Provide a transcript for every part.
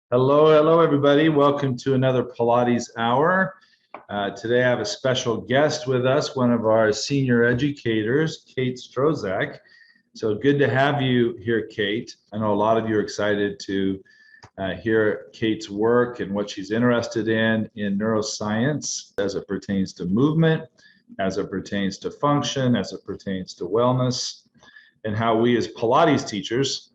Hello, everybody. Welcome to another Pilates Hour. Today I have a special guest with us, one of our senior educators, Kate Strozak. So good to have you here, Kate. I know a lot of you are excited to hear Kate's work and what she's interested in neuroscience as it pertains to movement, as it pertains to function, as it pertains to wellness, and how we as Pilates teachers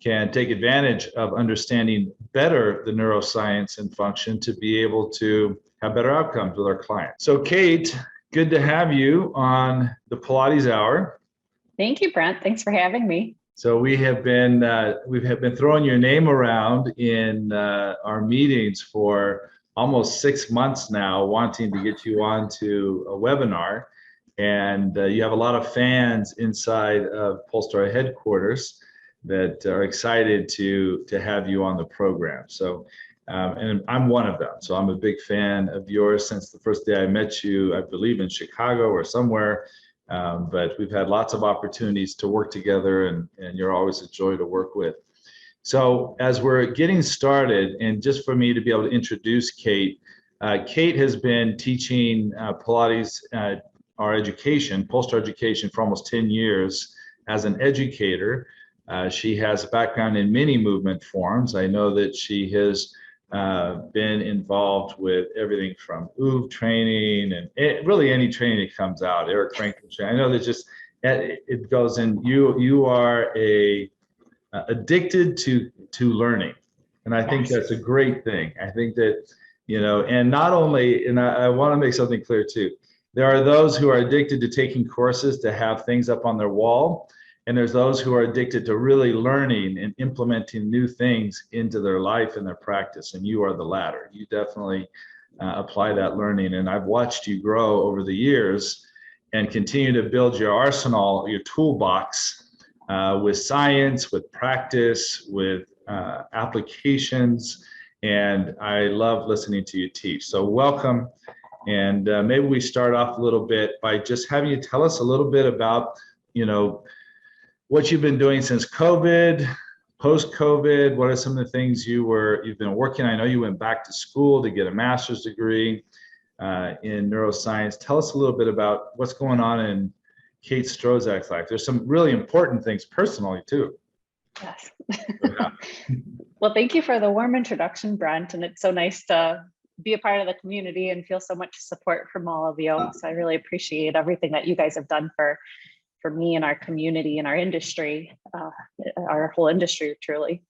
can take advantage of understanding better the neuroscience and function to be able to have better outcomes with our clients. So Kate, good to have you on the Pilates Hour. Thank you, Brent. Thanks for having me. So we have been throwing your name around in our meetings for almost 6 months now, wanting to get you onto a webinar. And you have a lot of fans inside of Polestar headquarters that are excited to have you on the program. So, and I'm one of them. So I'm a big fan of yours since the first day I met you, I believe in Chicago or somewhere. But we've had lots of opportunities to work together, and you're always a joy to work with. So as we're getting started, and just for me to be able to introduce Kate, Kate has been teaching Pilates, our education, Polestar education, for almost 10 years as an educator. She has a background in many movement forms. I know that she has been involved with everything from OOV training and really any training that comes out, Eric Franklin training. I know that just it goes in. You are addicted to learning, and I think that's a great thing. I think that, and not only, and I want to make something clear too. There are those who are addicted to taking courses to have things up on their wall. And there's those who are addicted to really learning and implementing new things into their life and their practice. And you are the latter. You definitely apply that learning. And I've watched you grow over the years and continue to build your arsenal, your toolbox with science, with practice, with applications. And I love listening to you teach. So welcome. And maybe we start off a little bit by just having you tell us a little bit about, what you've been doing since COVID, post-COVID. What are some of the things you've been working on? I know you went back to school to get a master's degree in neuroscience. Tell us a little bit about what's going on in Kate Strozak's life. There's some really important things personally too. Yes. Well, thank you for the warm introduction, Brent. And it's so nice to be a part of the community and feel so much support from all of you. So I really appreciate everything that you guys have done for me and our community and our industry, our whole industry, truly.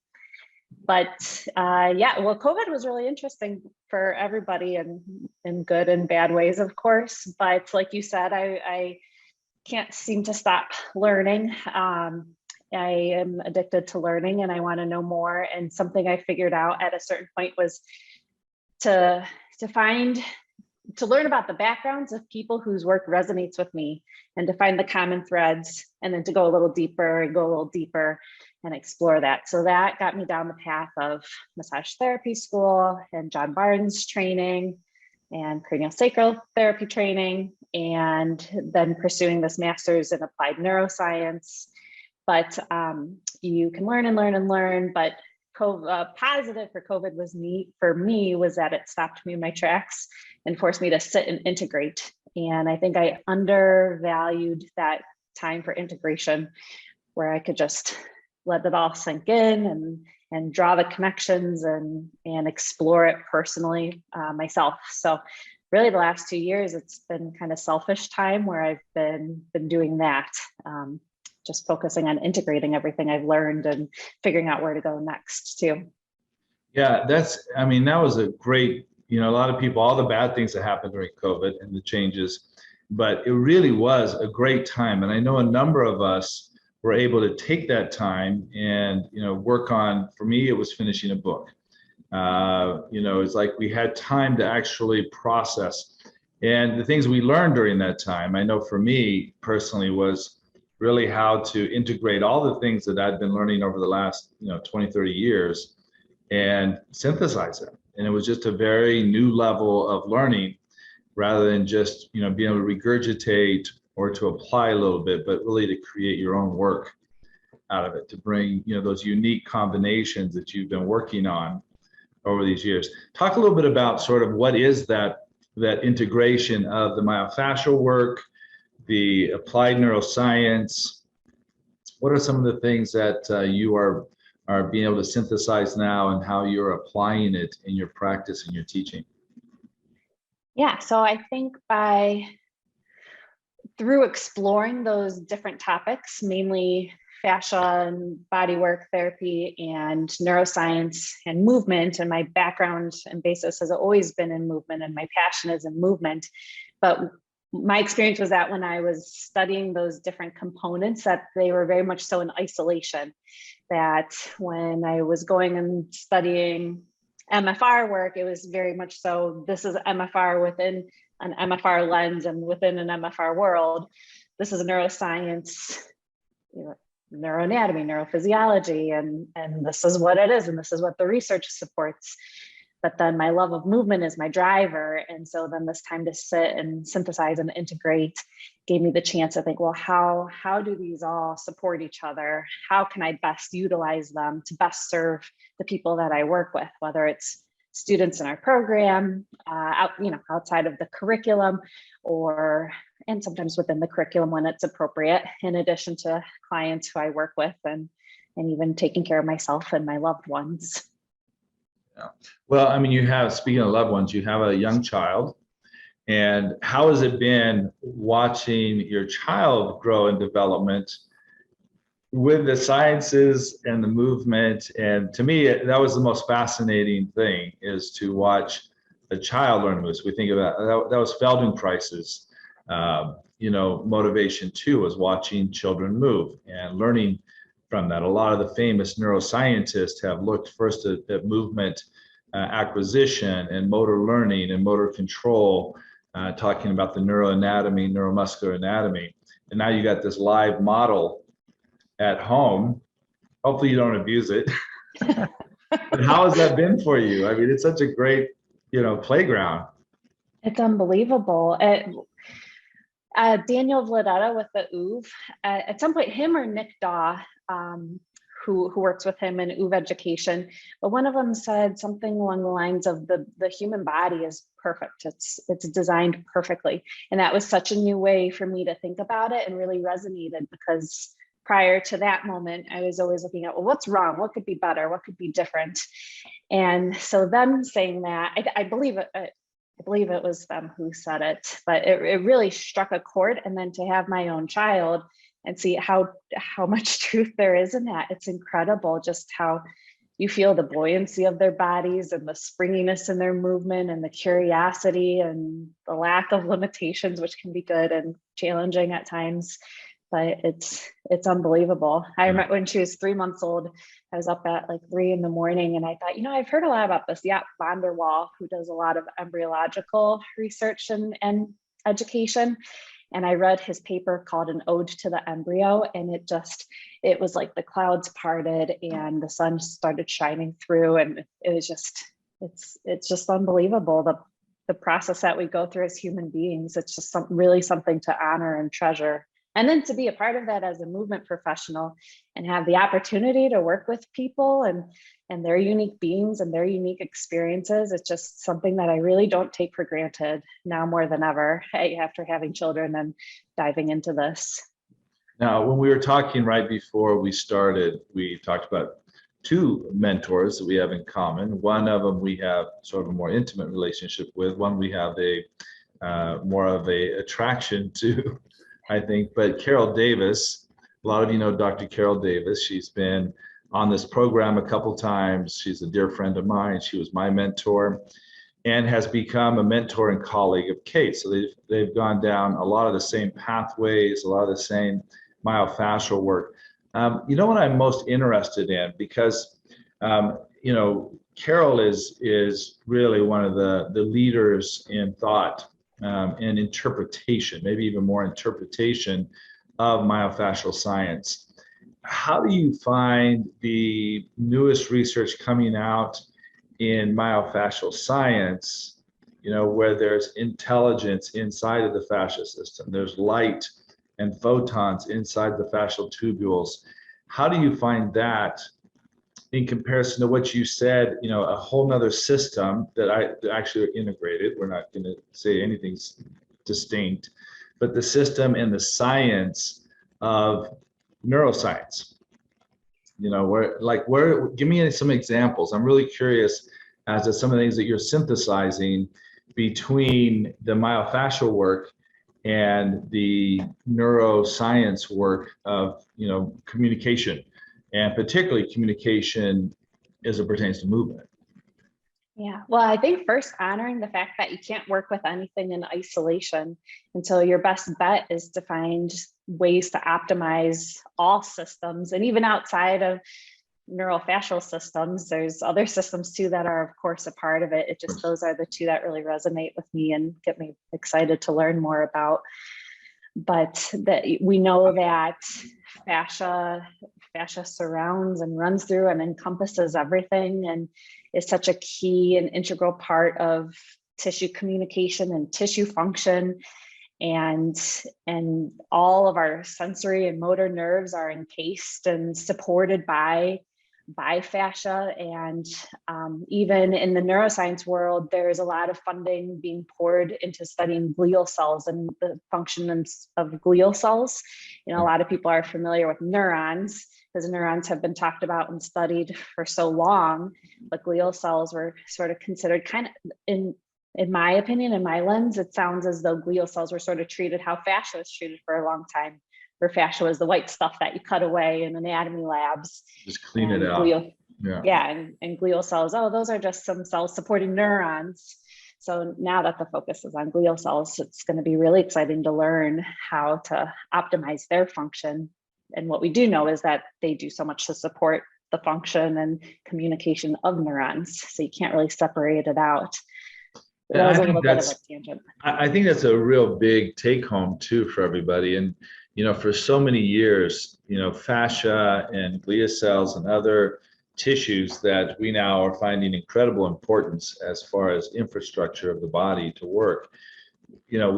But yeah, well, COVID was really interesting for everybody in good and bad ways, of course. But like you said, I can't seem to stop learning. I am addicted to learning and I want to know more. And something I figured out at a certain point was to learn about the backgrounds of people whose work resonates with me and to find the common threads, and then to go a little deeper and explore that. So that got me down the path of massage therapy school and John Barnes training and craniosacral therapy training, and then pursuing this master's in applied neuroscience. But you can learn and learn and learn, but positive for COVID was that it stopped me in my tracks and forced me to sit and integrate. And I think I undervalued that time for integration, where I could just let it all sink in and draw the connections and explore it personally myself. So really the last 2 years, it's been kind of selfish time where I've been doing that. Just focusing on integrating everything I've learned and figuring out where to go next too. Yeah, that was a great, a lot of people, all the bad things that happened during COVID and the changes, but it really was a great time. And I know a number of us were able to take that time and, work on, for me, it was finishing a book. It's like we had time to actually process. And the things we learned during that time, I know for me personally, was really how to integrate all the things that I'd been learning over the last 20, 30 years and synthesize it. And it was just a very new level of learning, rather than just being able to regurgitate or to apply a little bit, but really to create your own work out of it, to bring those unique combinations that you've been working on over these years. Talk a little bit about sort of what is that integration of the myofascial work, the applied neuroscience. What are some of the things that you are being able to synthesize now, and how you're applying it in your practice and your teaching? Yeah, so I think through exploring those different topics, mainly fascia and bodywork therapy and neuroscience and movement, and my background and basis has always been in movement, and my passion is in movement. But my experience was that when I was studying those different components, that they were very much so in isolation. That when I was going and studying MFR work, it was very much so, this is MFR within an MFR lens and within an MFR world. This is neuroscience, neuroanatomy, neurophysiology, and this is what it is, and this is what the research supports. But then my love of movement is my driver. And so then this time to sit and synthesize and integrate gave me the chance to think, well, how do these all support each other? How can I best utilize them to best serve the people that I work with, whether it's students in our program, outside of the curriculum, and sometimes within the curriculum when it's appropriate, in addition to clients who I work with, and even taking care of myself and my loved ones. Yeah. Well, I mean, speaking of loved ones, you have a young child. And how has it been watching your child grow in development with the sciences and the movement? And to me, that was the most fascinating thing, is to watch a child learn moves. We think about that was Feldenkrais's, motivation too, was watching children move and learning from that. A lot of the famous neuroscientists have looked first at movement acquisition and motor learning and motor control, talking about the neuroanatomy, neuromuscular anatomy. And now you got this live model at home. Hopefully you don't abuse it. But how has that been for you? I mean, it's such a great, playground. It's unbelievable. Daniel Vladetta with the OOV, at some point, him or Nick Daw, who works with him in OOV education, but one of them said something along the lines of the human body is perfect. It's designed perfectly. And that was such a new way for me to think about it, and really resonated, because prior to that moment, I was always looking at, well, what's wrong? What could be better? What could be different? And so them saying that, I believe it was them who said it, but it really struck a chord. And then to have my own child and see how much truth there is in that. It's incredible just how you feel the buoyancy of their bodies and the springiness in their movement and the curiosity and the lack of limitations, which can be good and challenging at times. But it's unbelievable. I remember when she was 3 months old, I was up at like 3 a.m, and I thought, I've heard a lot about this. Jaap van der Wal, who does a lot of embryological research and education. And I read his paper called An Ode to the Embryo, and it was like the clouds parted and the sun started shining through, and it was it's just unbelievable, the process that we go through as human beings. It's just really something to honor and treasure. And then to be a part of that as a movement professional and have the opportunity to work with people and their unique beings and their unique experiences, it's just something that I really don't take for granted now more than ever after having children and diving into this. Now, when we were talking right before we started, we talked about 2 mentors that we have in common. One of them we have sort of a more intimate relationship with. One we have more of a attraction to, I think. But Carol Davis, a lot of you know Dr. Carol Davis. She's been on this program a couple times. She's a dear friend of mine. She was my mentor and has become a mentor and colleague of Kate. So they've gone down a lot of the same pathways, a lot of the same myofascial work. What I'm most interested in, because Carol is really one of the leaders in thought and interpretation, maybe even more interpretation of myofascial science. How do you find the newest research coming out in myofascial science, where there's intelligence inside of the fascia system, there's light and photons inside the fascial tubules? How do you find that in comparison to what you said, you know, a whole nother system that actually are integrated. We're not going to say anything's distinct, but the system and the science of neuroscience. You know, give me some examples. I'm really curious as to some of the things that you're synthesizing between the myofascial work and the neuroscience work of, you know, communication, and particularly communication as it pertains to movement. Yeah, well, I think first honoring the fact that you can't work with anything in isolation. And so your best bet is to find ways to optimize all systems. And even outside of neurofascial systems, there's other systems too that are, of course, a part of it. It just, those are the two that really resonate with me and get me excited to learn more about. But that we know that fascia surrounds and runs through and encompasses everything, and is such a key and integral part of tissue communication and tissue function. And all of our sensory and motor nerves are encased and supported by fascia. And even in the neuroscience world, there's a lot of funding being poured into studying glial cells and the functions of glial cells. You know, a lot of people are familiar with neurons, because neurons have been talked about and studied for so long, but glial cells were sort of considered kind of, in my opinion, in my lens, it sounds as though glial cells were sort of treated how fascia was treated for a long time, where fascia was the white stuff that you cut away in anatomy labs. Just clean it out. And glial cells, oh, those are just some cells supporting neurons. So now that the focus is on glial cells, it's going to be really exciting to learn how to optimize their function. And what we do know is that they do so much to support the function and communication of neurons. So you can't really separate it out. That was a little bit of a tangent. I think that's a real big take home too for everybody. And, you know, for so many years, you know, fascia and glial cells and other tissues that we now are finding incredible importance as far as infrastructure of the body to work, you know,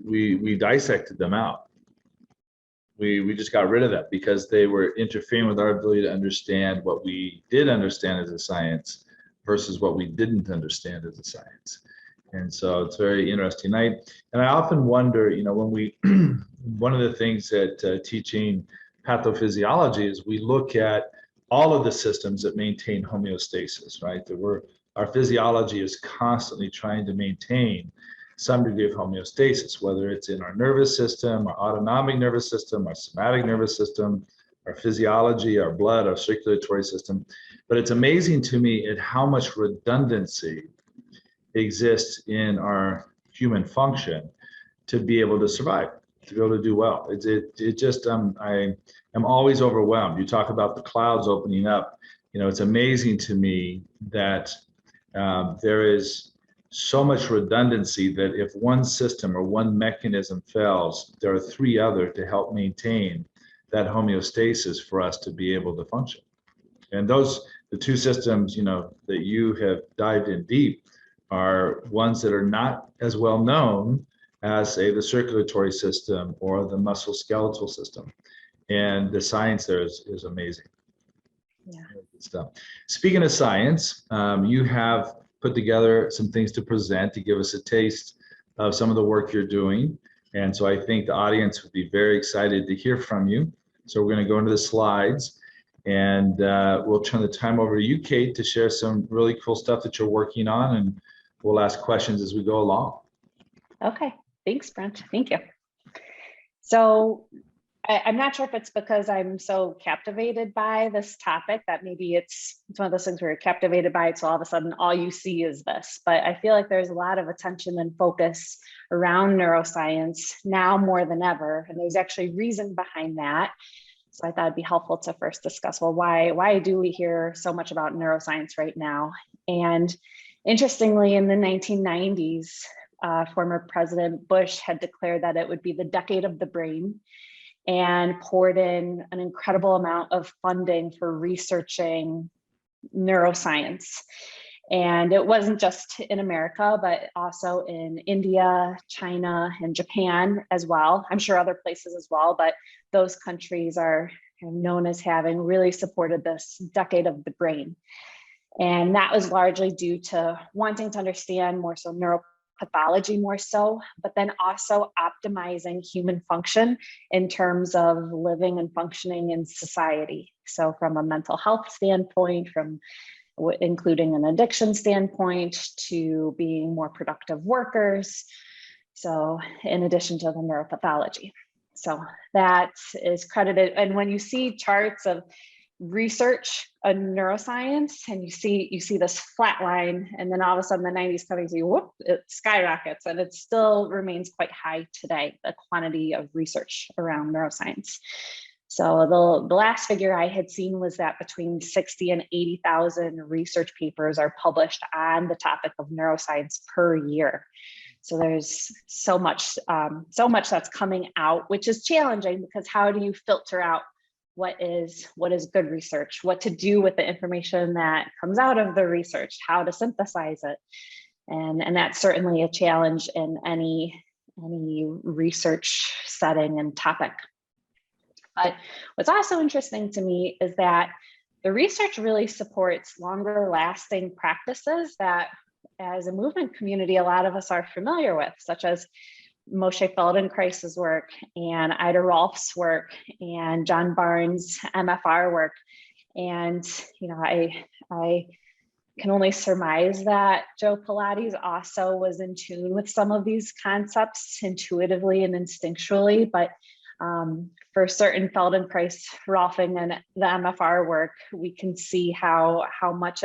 we dissected them out. We just got rid of them because they were interfering with our ability to understand what we did understand as a science versus what we didn't understand as a science. And so it's very interesting. And I often wonder, you know, when we, one of the things that teaching pathophysiology is we look at all of the systems that maintain homeostasis, right? Our physiology is constantly trying to maintain some degree of homeostasis, whether it's in our nervous system, our autonomic nervous system, our somatic nervous system, our physiology, our blood, our circulatory system. But it's amazing to me at how much redundancy exists in our human function to be able to survive, to be able to do well. It just, I am always overwhelmed. You talk about the clouds opening up. You know, it's amazing to me that there is so much redundancy that if one system or one mechanism fails, there are three other to help maintain that homeostasis for us to be able to function. And the two systems, you know, that you have dived in deep are ones that are not as well known as, say, the circulatory system or the musculoskeletal system. And the science there is amazing. Yeah. Good stuff. Speaking of science, you have put together some things to present to give us a taste of some of the work you're doing. And so I think the audience would be very excited to hear from you. So we're going to go into the slides, and we'll turn the time over to you, Kate, to share some really cool stuff that you're working on, and we'll ask questions as we go along. Okay, thanks, Brent. Thank you. So I'm not sure if it's because I'm so captivated by this topic that maybe it's one of those things where you're captivated by it, so all of a sudden all you see is this. But I feel like there's a lot of attention and focus around neuroscience now more than ever, and there's actually reason behind that. So I thought it'd be helpful to first discuss, well, why do we hear so much about neuroscience right now? And interestingly, in the 1990s, former President Bush had declared that it would be the decade of the brain, and poured in an incredible amount of funding for researching neuroscience. And it wasn't just in America, but also in India, China, and Japan as well. I'm sure other places as well, but those countries are known as having really supported this decade of the brain. And that was largely due to wanting to understand more so neuropathology more so, but then also optimizing human function in terms of living and functioning in society. So from a mental health standpoint, from including an addiction standpoint, to being more productive workers. So in addition to the neuropathology. So that is credited. And when you see charts of research in neuroscience and you see this flat line, and then all of a sudden the 90s coming to you, whoop, it skyrockets, and it still remains quite high today, the quantity of research around neuroscience. So the last figure I had seen was that between 60 and 80,000 research papers are published on the topic of neuroscience per year. So there's so much that's coming out, which is challenging, because how do you filter out what is good research, what to do with the information that comes out of the research, how to synthesize it. And that's certainly a challenge in any research setting and topic. But what's also interesting to me is that the research really supports longer lasting practices that as a movement community, a lot of us are familiar with, such as Moshe Feldenkrais's work and Ida Rolf's work and John Barnes' MFR work. And, I can only surmise that Joe Pilates also was in tune with some of these concepts intuitively and instinctually, but for certain Feldenkrais, Rolfing, and the MFR work, we can see how much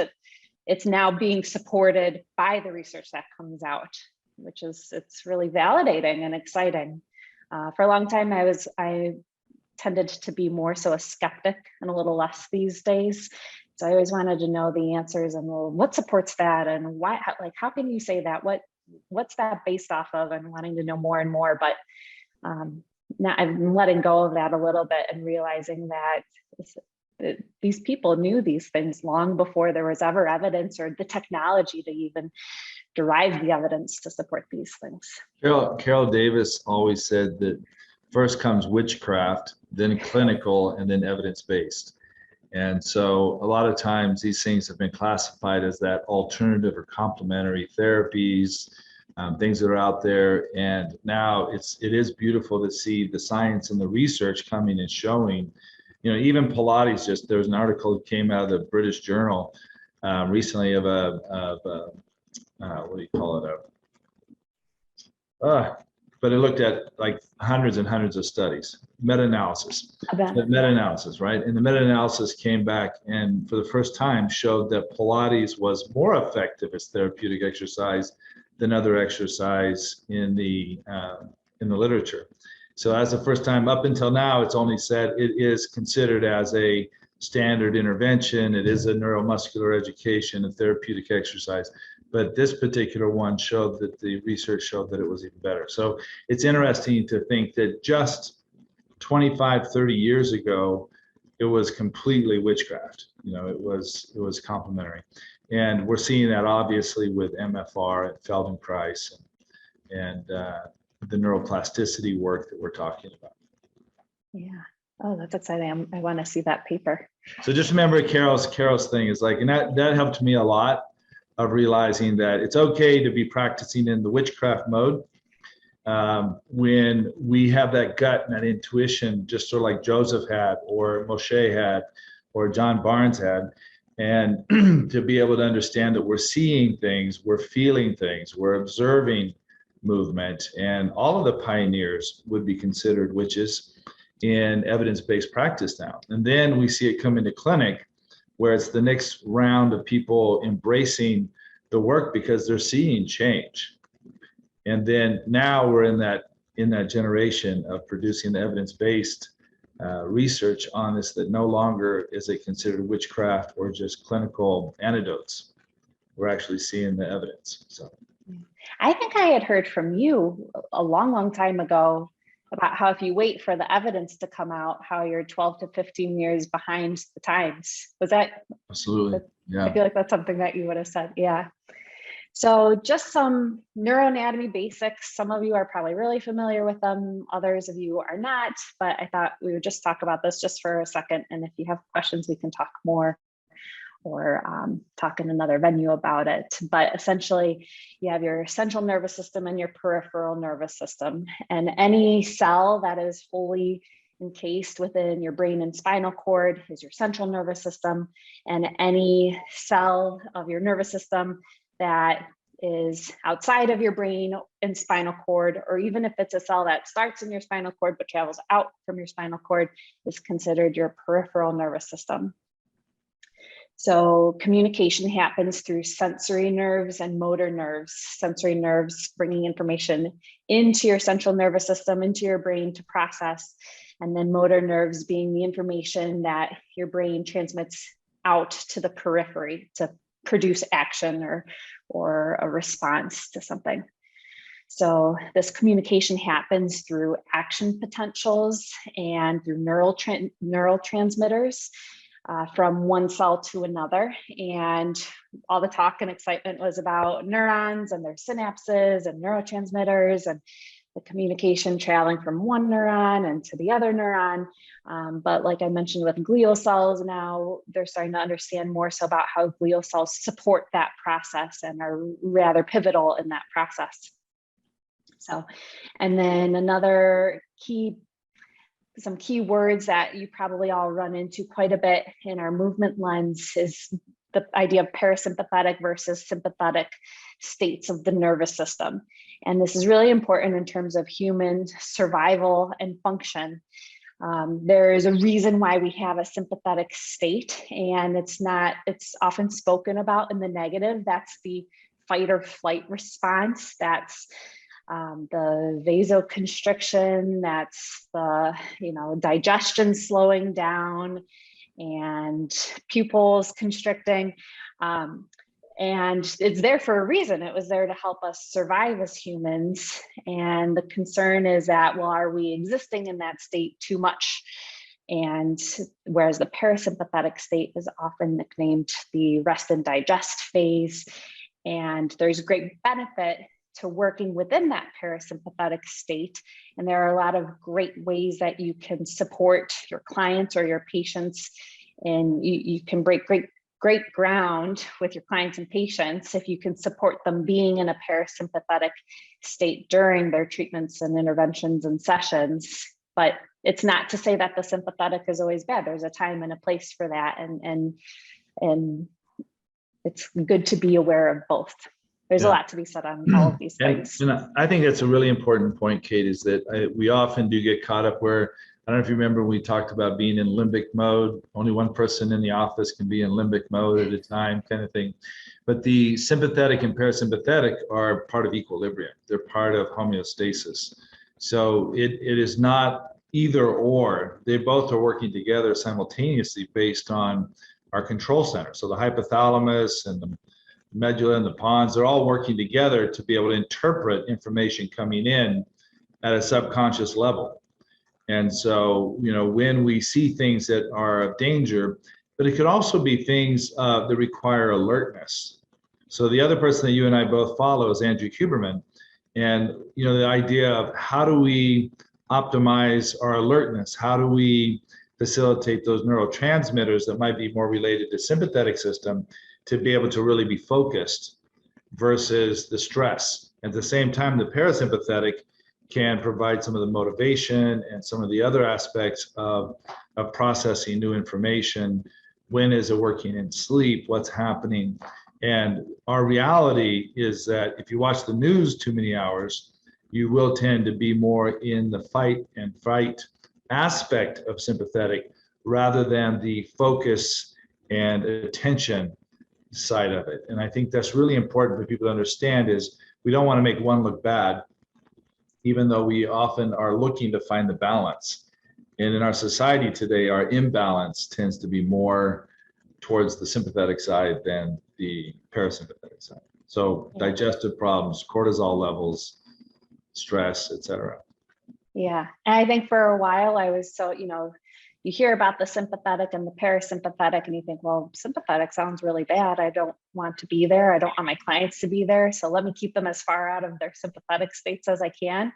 it's now being supported by the research that comes out, which it's really validating and exciting. For a long time, I tended to be more so a skeptic and a little less these days. So I always wanted to know the answers and, well, what supports that, and why, how can you say that? What's that based off of, and wanting to know more and more. But now I'm letting go of that a little bit and realizing that these people knew these things long before there was ever evidence or the technology to even derive the evidence to support these things. Carol Davis always said that first comes witchcraft, then clinical, and then evidence-based. And so a lot of times these things have been classified as that alternative or complementary therapies, things that are out there. And now it is beautiful to see the science and the research coming and showing, even Pilates, there was an article that came out of the British Journal recently of what do you call it? But it looked at like hundreds and hundreds of studies, meta-analysis, right? And the meta-analysis came back and for the first time showed that Pilates was more effective as therapeutic exercise than other exercise in the literature. So as the first time, up until now, it's only said it is considered as a standard intervention. It is a neuromuscular education, a therapeutic exercise. But this particular one showed that the research showed that it was even better. So it's interesting to think that just 25, 30 years ago, it was completely witchcraft. It was complementary. And we're seeing that obviously with MFR and Feldenkrais and the neuroplasticity work that we're talking about. Yeah. Oh, that's exciting. I want to see that paper. So just remember Carol's thing is like, and that helped me a lot of realizing that it's okay to be practicing in the witchcraft mode when we have that gut and that intuition, just sort of like Joseph had, or Moshe had, or John Barnes had, and to be able to understand that we're seeing things, we're feeling things, we're observing movement, and all of the pioneers would be considered witches in evidence-based practice now. And then we see it come into clinic, where it's the next round of people embracing the work because they're seeing change. And then now we're in that generation of producing the evidence-based research on this, that no longer is it considered witchcraft or just clinical anecdotes. We're actually seeing the evidence. So I think I had heard from you a long, long time ago about how if you wait for the evidence to come out, how you're 12 to 15 years behind the times. Was that? Absolutely. Yeah. I feel like that's something that you would have said. Yeah. So just some neuroanatomy basics. Some of you are probably really familiar with them. Others of you are not, but I thought we would just talk about this just for a second. And if you have questions, we can talk more or talk in another venue about it. But essentially, you have your central nervous system and your peripheral nervous system. And any cell that is fully encased within your brain and spinal cord is your central nervous system. And any cell of your nervous system that is outside of your brain and spinal cord, or even if it's a cell that starts in your spinal cord but travels out from your spinal cord, is considered your peripheral nervous system. So communication happens through sensory nerves and motor nerves. Sensory nerves bringing information into your central nervous system, into your brain to process, and then motor nerves being the information that your brain transmits out to the periphery to produce action or a response to something. So this communication happens through action potentials and through neurotransmitters from one cell to another. And all the talk and excitement was about neurons and their synapses and neurotransmitters and the communication traveling from one neuron and to the other neuron. But like I mentioned with glial cells now, they're starting to understand more so about how glial cells support that process and are rather pivotal in that process. So, and then some key words that you probably all run into quite a bit in our movement lens is the idea of parasympathetic versus sympathetic states of the nervous system. And this is really important in terms of human survival and function. There is a reason why we have a sympathetic state, and it's often spoken about in the negative. That's the fight or flight response. That's the vasoconstriction, that's the digestion slowing down and pupils constricting. And it's there for a reason. It was there to help us survive as humans. And the concern is that, well, are we existing in that state too much? And whereas the parasympathetic state is often nicknamed the rest and digest phase. And there's great benefit to working within that parasympathetic state. And there are a lot of great ways that you can support your clients or your patients. And you can break great ground with your clients and patients if you can support them being in a parasympathetic state during their treatments and interventions and sessions. But it's not to say that the sympathetic is always bad. There's a time and a place for that. And it's good to be aware of both. There's a lot to be said on all of these things. And I think that's a really important point, Kate, is that we often do get caught up where, I don't know if you remember, we talked about being in limbic mode. Only one person in the office can be in limbic mode at a time, kind of thing. But the sympathetic and parasympathetic are part of equilibrium. They're part of homeostasis. So it is not either or. They both are working together simultaneously based on our control center. So the hypothalamus and the medulla and the pons, they're all working together to be able to interpret information coming in at a subconscious level. And so, when we see things that are of danger, but it could also be things that require alertness. So the other person that you and I both follow is Andrew Huberman. And, the idea of how do we optimize our alertness? How do we facilitate those neurotransmitters that might be more related to sympathetic system to be able to really be focused versus the stress. At the same time, the parasympathetic can provide some of the motivation and some of the other aspects of processing new information. When is it working in sleep? What's happening? And our reality is that if you watch the news too many hours, you will tend to be more in the fight and fright aspect of sympathetic rather than the focus and attention side of it. And I think that's really important for people to understand is we don't want to make one look bad, even though we often are looking to find the balance. And in our society today, our imbalance tends to be more towards the sympathetic side than the parasympathetic side. So digestive problems, cortisol levels, stress, etc. Yeah, and I think for a while I was so, you hear about the sympathetic and the parasympathetic and you think, well, sympathetic sounds really bad. I don't want to be there. I don't want my clients to be there. So let me keep them as far out of their sympathetic states as I can.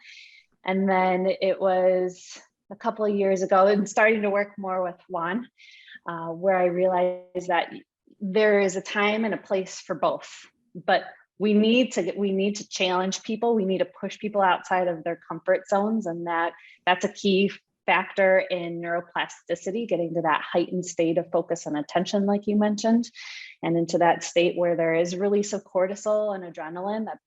And then it was a couple of years ago and starting to work more with Juan, where I realized that there is a time and a place for both, but we need to challenge people. We need to push people outside of their comfort zones. And that's a key factor in neuroplasticity, getting to that heightened state of focus and attention, like you mentioned, and into that state where there is release of cortisol and adrenaline. That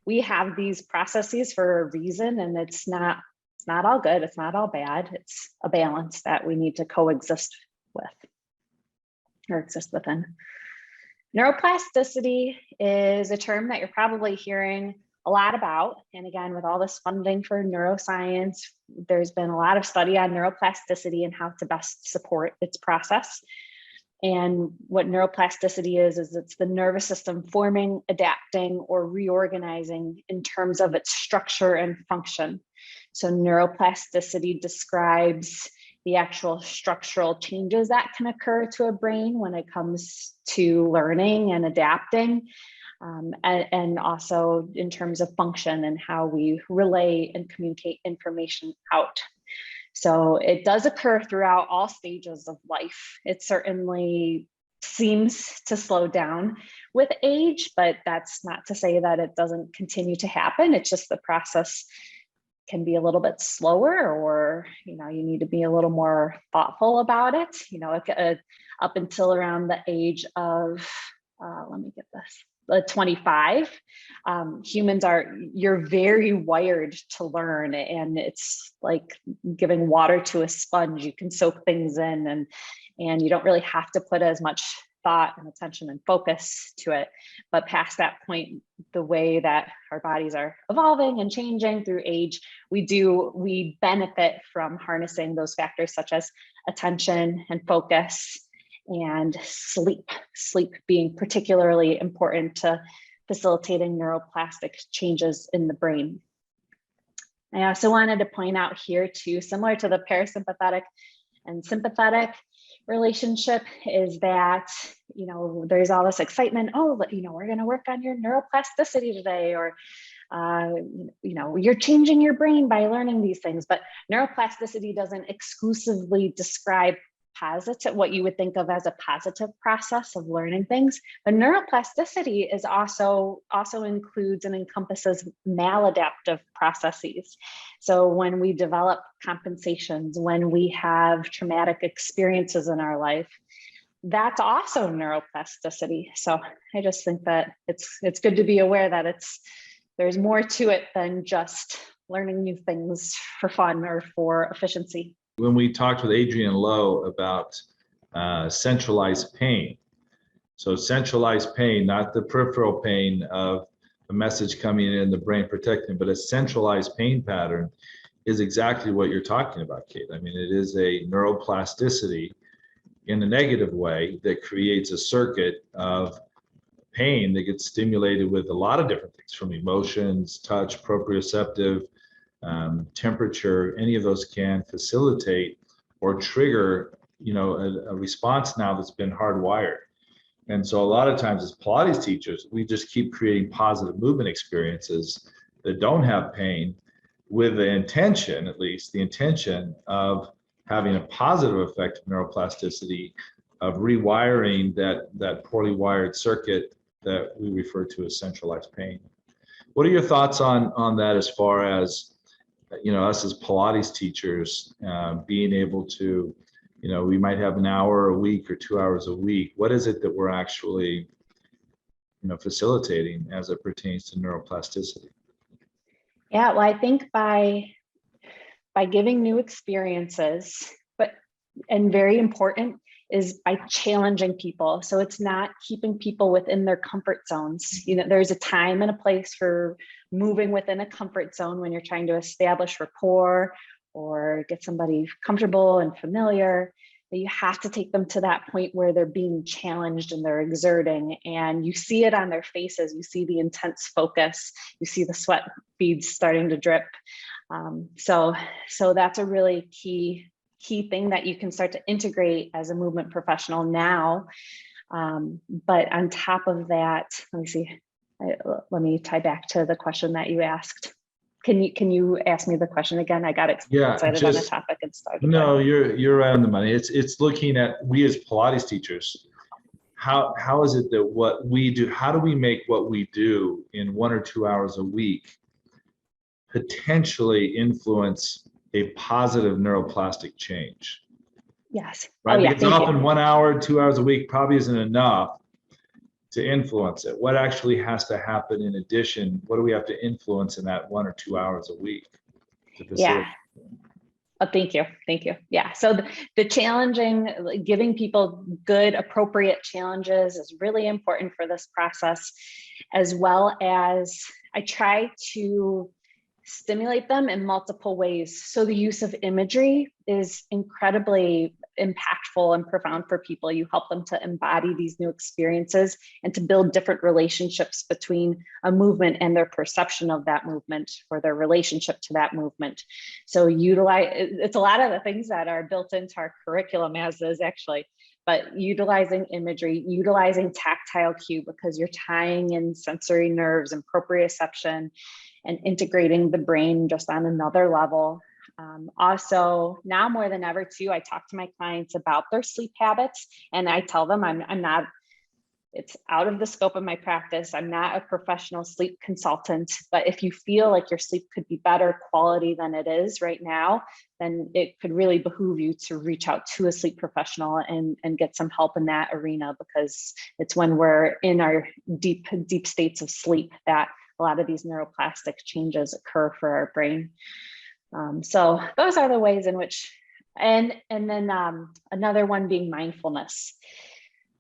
we have these processes for a reason, and it's not all good. It's not all bad. It's a balance that we need to coexist with or exist within. Neuroplasticity is a term that you're probably hearing a lot about. And again, with all this funding for neuroscience, there's been a lot of study on neuroplasticity and how to best support its process. And what neuroplasticity is it's the nervous system forming, adapting, or reorganizing in terms of its structure and function. So neuroplasticity describes the actual structural changes that can occur to a brain when it comes to learning and adapting, and also in terms of function and how we relay and communicate information out. So it does occur throughout all stages of life. It certainly seems to slow down with age, but that's not to say that it doesn't continue to happen. It's just the process can be a little bit slower, or you need to be a little more thoughtful about it. Up until around the age of 25, humans you're very wired to learn, and it's like giving water to a sponge. You can soak things in, and you don't really have to put as much thought and attention and focus to it. But past that point, the way that our bodies are evolving and changing through age, we benefit from harnessing those factors such as attention and focus and sleep being particularly important to facilitating neuroplastic changes in the brain. I also wanted to point out here too, similar to the parasympathetic and sympathetic relationship, is that, there's all this excitement. Oh, we're going to work on your neuroplasticity today, or, you're changing your brain by learning these things. But neuroplasticity doesn't exclusively describe what you would think of as a positive process of learning things. But neuroplasticity is also includes and encompasses maladaptive processes. So when we develop compensations, when we have traumatic experiences in our life, that's also neuroplasticity. So I just think that it's good to be aware that there's more to it than just learning new things for fun or for efficiency. When we talked with Adrian Lowe about centralized pain, so centralized pain, not the peripheral pain of a message coming in the brain protecting, but a centralized pain pattern is exactly what you're talking about, Kate. I mean, it is a neuroplasticity in a negative way that creates a circuit of pain that gets stimulated with a lot of different things, from emotions, touch, proprioceptive, temperature. Any of those can facilitate or trigger, a response now that's been hardwired. And so a lot of times as Pilates teachers, we just keep creating positive movement experiences that don't have pain, with the intention, at least the intention of having a positive effect of neuroplasticity, of rewiring that poorly wired circuit that we refer to as centralized pain. What are your thoughts on that, as far as us as Pilates teachers being able to, we might have an hour a week or 2 hours a week. What is it that we're actually, facilitating as it pertains to neuroplasticity? Yeah, well, I think by giving new experiences, and very important, is by challenging people. So it's not keeping people within their comfort zones. There's a time and a place for moving within a comfort zone when you're trying to establish rapport or get somebody comfortable and familiar. But you have to take them to that point where they're being challenged and they're exerting, and you see it on their faces. You see the intense focus. You see the sweat beads starting to drip. So that's a really key key thing that you can start to integrate as a movement professional now. But on top of that, let me see, let me tie back to the question that you asked. Can you ask me the question again? I got excited on the topic and started. No, you're right on the money. It's looking at, we as Pilates teachers, how is it that what we do, how do we make what we do in 1 or 2 hours a week potentially influence a positive neuroplastic change? Yes. Right. Oh, yeah, because often 1 hour, 2 hours a week probably isn't enough to influence it. What actually has to happen in addition? What do we have to influence in that 1 or 2 hours a week to facilitate? Yeah. Oh, thank you. Thank you. Yeah. So the challenging, giving people good, appropriate challenges is really important for this process, as well as I try to stimulate them in multiple ways. So the use of imagery is incredibly impactful and profound for people. You help them to embody these new experiences and to build different relationships between a movement and their perception of that movement, or their relationship to that movement. So it's a lot of the things that are built into our curriculum as is actually, but utilizing imagery, utilizing tactile cue, because you're tying in sensory nerves and proprioception and integrating the brain just on another level. Also, now more than ever too, I talk to my clients about their sleep habits, and I tell them I'm not, it's out of the scope of my practice. I'm not a professional sleep consultant, but if you feel like your sleep could be better quality than it is right now, then it could really behoove you to reach out to a sleep professional and get some help in that arena, because it's when we're in our deep states of sleep that a lot of these neuroplastic changes occur for our brain. So those are the ways in which, and then another one being mindfulness.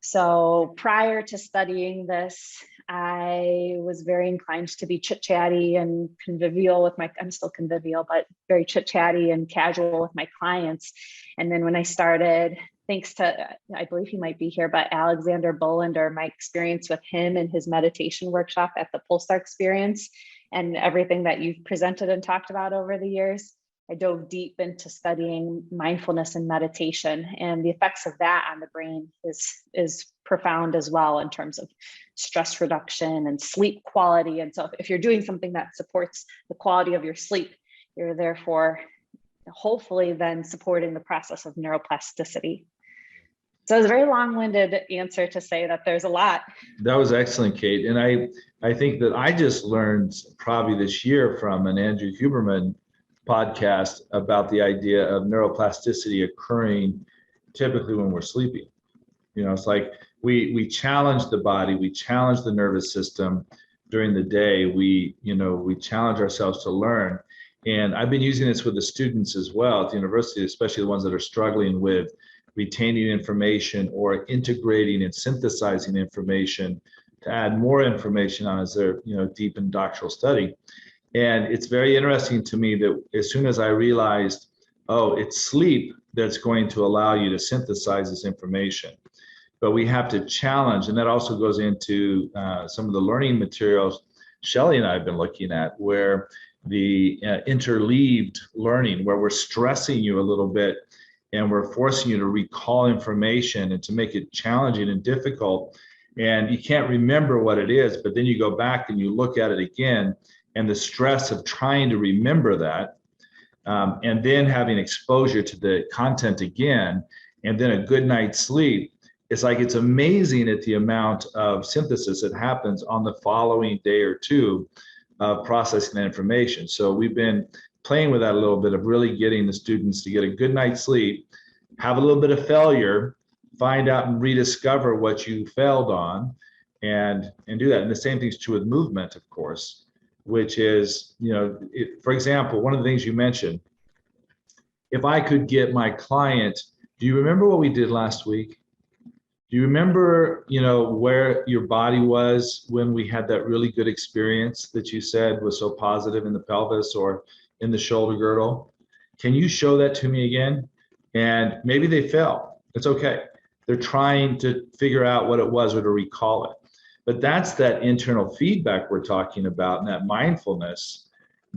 So prior to studying this, I was very inclined to be chit-chatty and convivial with I'm still convivial, but very chit-chatty and casual with my clients. And then when I started, thanks to, I believe he might be here, but Alexander Bolander, my experience with him and his meditation workshop at the Polestar experience, and everything that you've presented and talked about over the years, I dove deep into studying mindfulness and meditation, and the effects of that on the brain is profound as well in terms of stress reduction and sleep quality. And so if you're doing something that supports the quality of your sleep, you're therefore hopefully then supporting the process of neuroplasticity. So it's a very long-winded answer to say that there's a lot. That was excellent, Kate. And I think that I just learned probably this year from an Andrew Huberman podcast about the idea of neuroplasticity occurring typically when we're sleeping. You know, it's like we challenge the body, we challenge the nervous system during the day. We challenge ourselves to learn. And I've been using this with the students as well at the university, especially the ones that are struggling with retaining information or integrating and synthesizing information to add more information on as they're deep in doctoral study. And it's very interesting to me that as soon as I realized, oh, it's sleep that's going to allow you to synthesize this information, but we have to challenge, and that also goes into some of the learning materials Shelley and I have been looking at, where the interleaved learning, where we're stressing you a little bit and we're forcing you to recall information and to make it challenging and difficult. And you can't remember what it is, but then you go back and you look at it again, and the stress of trying to remember that, and then having exposure to the content again, and then a good night's sleep, it's like it's amazing at the amount of synthesis that happens on the following day or two of processing that information. So we've been playing with that a little bit of really getting the students to get a good night's sleep, have a little bit of failure, find out and rediscover what you failed on, and do that. And the same thing's true with movement, of course, which is, for example, one of the things you mentioned, if I could get my client, do you remember what we did last week? Do you remember, where your body was when we had that really good experience that you said was so positive in the pelvis or in the shoulder girdle? Can you show that to me again? And maybe they fell. It's okay. They're trying to figure out what it was or to recall it. But that's that internal feedback we're talking about, and that mindfulness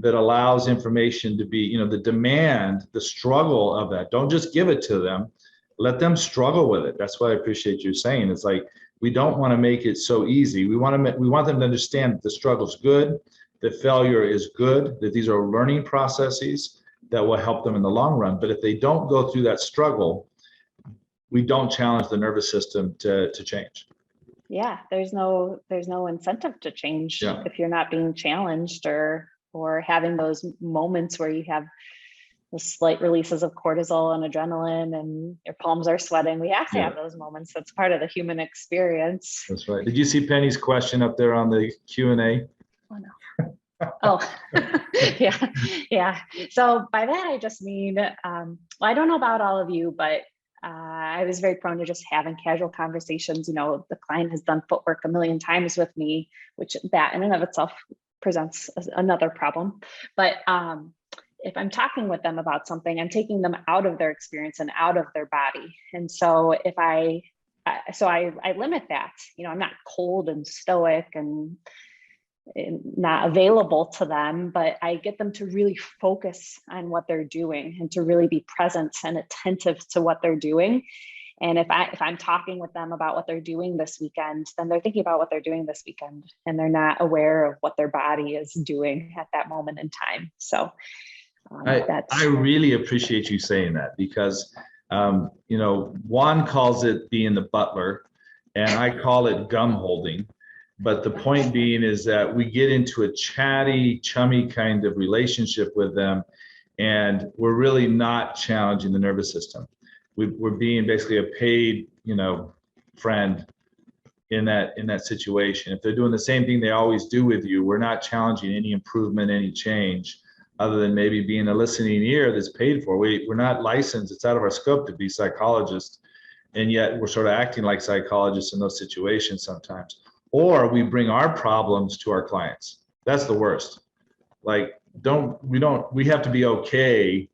that allows information to be, you know, the demand, the struggle of that. Don't just give it to them. Let them struggle with it. That's what I appreciate you saying. It's like, we don't want to make it so easy. We want them to understand that the struggle's good, that failure is good, that these are learning processes that will help them in the long run. But if they don't go through that struggle, we don't challenge the nervous system to change. Yeah, there's no incentive to change if you're not being challenged or having those moments where you have the slight releases of cortisol and adrenaline and your palms are sweating. We have to have those moments. That's part of the human experience. That's right. Did you see Penny's question up there on the Q&A? Oh, no. Oh, yeah. So by that, I just mean, well, I don't know about all of you, but I was very prone to just having casual conversations. You know, the client has done footwork a million times with me, which that in and of itself presents another problem. But if I'm talking with them about something, I'm taking them out of their experience and out of their body. And so if I limit that, you know, I'm not cold and stoic and not available to them, but I get them to really focus on what they're doing and to really be present and attentive to what they're doing. And if I'm talking with them about what they're doing this weekend, then they're thinking about what they're doing this weekend and they're not aware of what their body is doing at that moment in time. So I really appreciate you saying that, because you know, Juan calls it being the butler and I call it gum holding. But the point being is that we get into a chatty, chummy kind of relationship with them, and we're really not challenging the nervous system. We're being basically a paid, you know, friend in that situation. If they're doing the same thing they always do with you, we're not challenging any improvement, any change, other than maybe being a listening ear that's paid for. We're not licensed. It's out of our scope to be psychologists, and yet we're sort of acting like psychologists in those situations sometimes. Or we bring our problems to our clients. That's the worst. Like, we have to be okay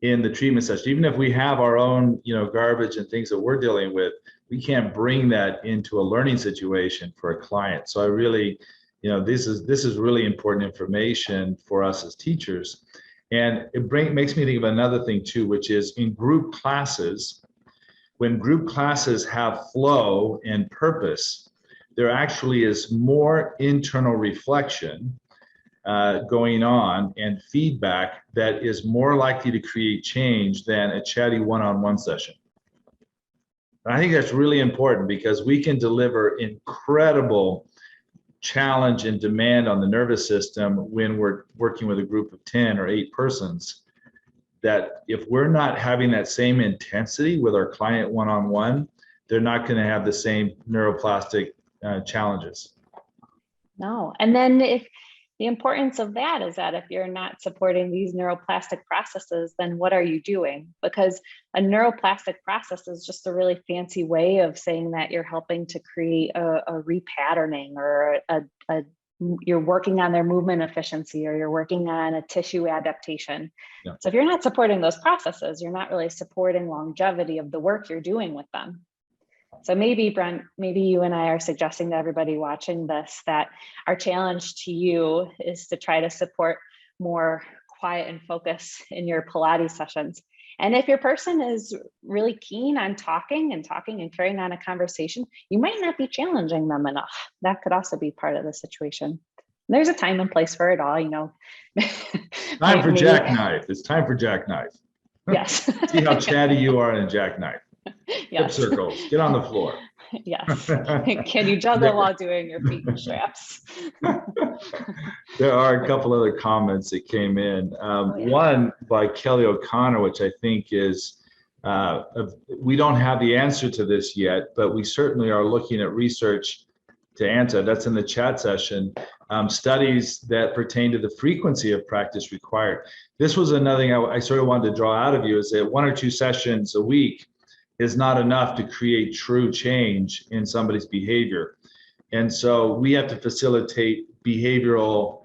in the treatment session. Even if we have our own, you know, garbage and things that we're dealing with, we can't bring that into a learning situation for a client. So I really, you know, this is really important information for us as teachers. And it makes me think of another thing too, which is in group classes, when group classes have flow and purpose, there actually is more internal reflection going on and feedback that is more likely to create change than a chatty one-on-one session. And I think that's really important, because we can deliver incredible challenge and demand on the nervous system when we're working with a group of 10 or 8 persons, that if we're not having that same intensity with our client one-on-one, they're not going to have the same neuroplastic challenges. No. And then if the importance of that is that if you're not supporting these neuroplastic processes, then what are you doing? Because a neuroplastic process is just a really fancy way of saying that you're helping to create a repatterning, or you're working on their movement efficiency, or you're working on a tissue adaptation. Yeah. So if you're not supporting those processes, you're not really supporting longevity of the work you're doing with them. So maybe, Brent, maybe you and I are suggesting to everybody watching this that our challenge to you is to try to support more quiet and focus in your Pilates sessions. And if your person is really keen on talking and carrying on a conversation, you might not be challenging them enough. That could also be part of the situation. There's a time and place for it all, you know. Time for jackknife. It's time for jackknife. Yes. See how chatty you are in a jackknife. Yes. Hip circles. Get on the floor. Yes. Can you juggle while doing your feet and straps? There are a couple other comments that came in. One by Kelly O'Connor, which I think is, we don't have the answer to this yet, but we certainly are looking at research to answer. That's in the chat session. Studies that pertain to the frequency of practice required. This was another thing I sort of wanted to draw out of you, is that 1 or 2 sessions a week is not enough to create true change in somebody's behavior. And so we have to facilitate behavioral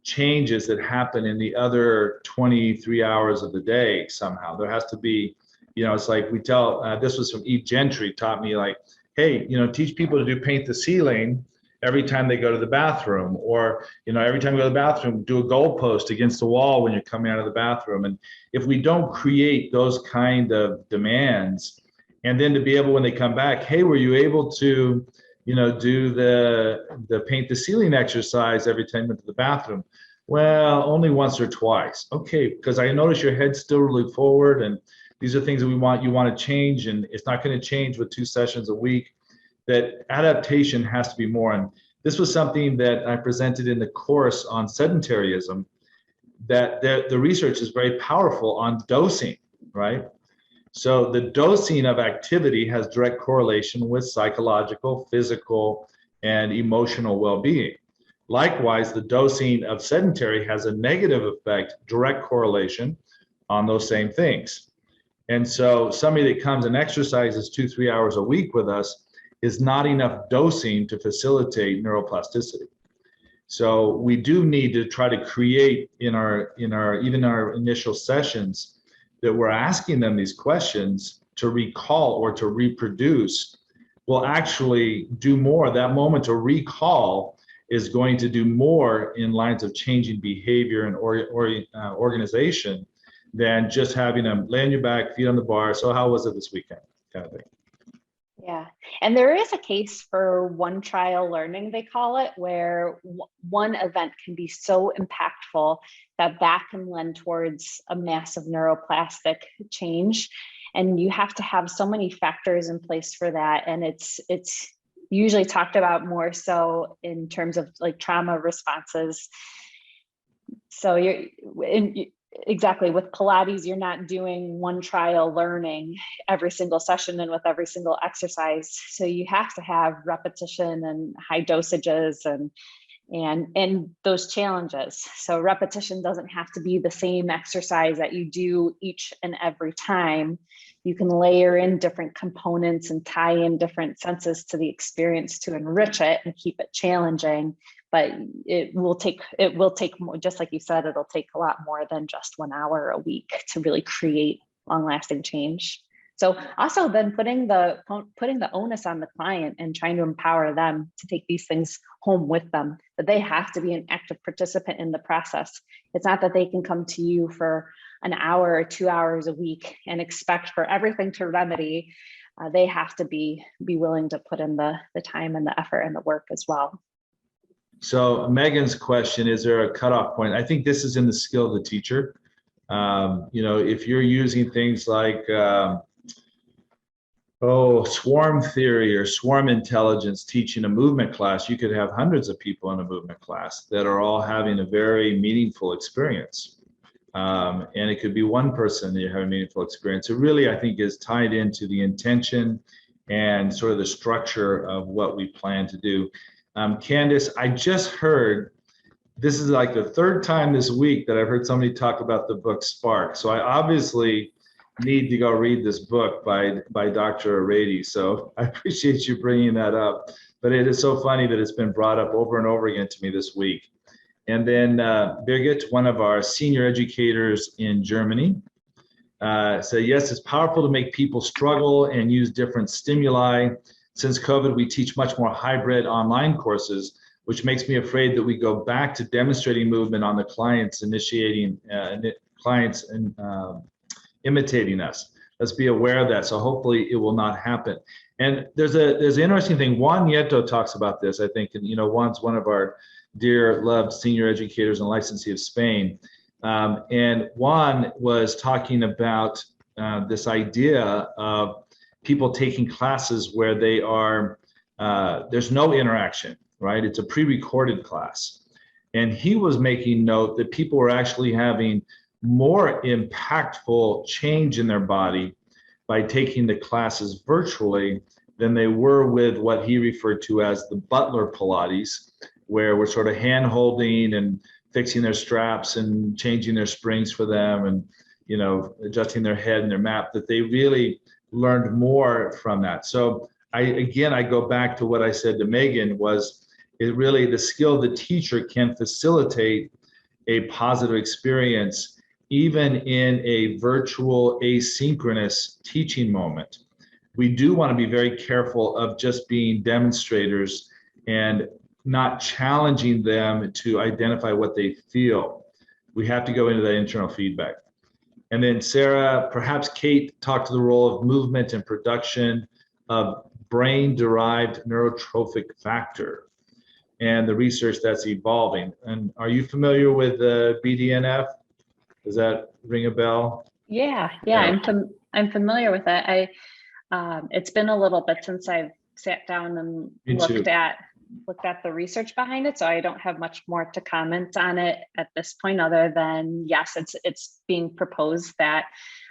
changes that happen in the other 23 hours of the day somehow. There has to be, you know, it's like we tell, this was from Eve Gentry, taught me, like, hey, you know, teach people to do paint the ceiling every time they go to the bathroom, or, every time you go to the bathroom, do a goalpost against the wall when you're coming out of the bathroom. And if we don't create those kind of demands, and then to be able, when they come back, hey, were you able to, do the paint the ceiling exercise every time you went to the bathroom? Well, only once or twice. Okay, because I notice your head's still really forward, and these are things that you want to change, and it's not going to change with 2 sessions a week. That adaptation has to be more. And this was something that I presented in the course on sedentaryism, that the research is very powerful on dosing, right? So the dosing of activity has direct correlation with psychological, physical, and emotional well-being. Likewise, the dosing of sedentary has a negative effect, direct correlation on those same things. And so somebody that comes and exercises 2-3 hours a week with us is not enough dosing to facilitate neuroplasticity. So we do need to try to create in our initial sessions that we're asking them these questions to recall or to reproduce will actually do more. That moment to recall is going to do more in lines of changing behavior and organization than just having them lay on your back, feet on the bar. So how was it this weekend? Kind of thing. Yeah, and there is a case for one trial learning, they call it, where one event can be so impactful that can lend towards a massive neuroplastic change. And you have to have so many factors in place for that. And it's usually talked about more so in terms of like trauma responses. So exactly, with Pilates, you're not doing one trial learning every single session and with every single exercise. So you have to have repetition and high dosages and those challenges. So repetition doesn't have to be the same exercise that you do each and every time. You can layer in different components and tie in different senses to the experience to enrich it and keep it challenging. But it will take more, just like you said, it'll take a lot more than just 1 hour a week to really create long-lasting change. So also then putting the onus on the client and trying to empower them to take these things home with them, that they have to be an active participant in the process. It's not that they can come to you for an hour or 2 hours a week and expect for everything to remedy. They have to be willing to put in the time and the effort and the work as well. So Megan's question, is there a cutoff point? I think this is in the skill of the teacher. If you're using things like swarm theory or swarm intelligence teaching a movement class, you could have hundreds of people in a movement class that are all having a very meaningful experience. And it could be one person that you have a meaningful experience. It really, I think, is tied into the intention and sort of the structure of what we plan to do. Candace, I just heard, this is like the 3rd time this week that I've heard somebody talk about the book Spark. So I obviously need to go read this book by Dr. Arady. So I appreciate you bringing that up. But it is so funny that it's been brought up over and over again to me this week. And then Birgit, one of our senior educators in Germany, said, yes, it's powerful to make people struggle and use different stimuli. Since COVID, we teach much more hybrid online courses, which makes me afraid that we go back to demonstrating movement on the clients, imitating us. Let's be aware of that. So hopefully it will not happen. And there's an interesting thing. Juan Nieto talks about this, I think, and Juan's one of our dear loved senior educators and licensee of Spain. And Juan was talking about this idea of people taking classes where they are, there's no interaction, right? It's a pre-recorded class. And he was making note that people were actually having more impactful change in their body by taking the classes virtually than they were with what he referred to as the butler Pilates, where we're sort of hand holding and fixing their straps and changing their springs for them and, adjusting their head and their map, that they really learned more from that. So I go back to what I said to Megan, was it really the skill the teacher can facilitate a positive experience even in a virtual asynchronous teaching moment. We do want to be very careful of just being demonstrators and not challenging them to identify what they feel. We have to go into that internal feedback. And then Sarah, perhaps Kate, talked to the role of movement and production of brain-derived neurotrophic factor and the research that's evolving. And are you familiar with the BDNF? Does that ring a bell? Yeah, I'm familiar with it. It's been a little bit since I've sat down and looked at the research behind it, so I don't have much more to comment on it at this point, other than yes, it's being proposed that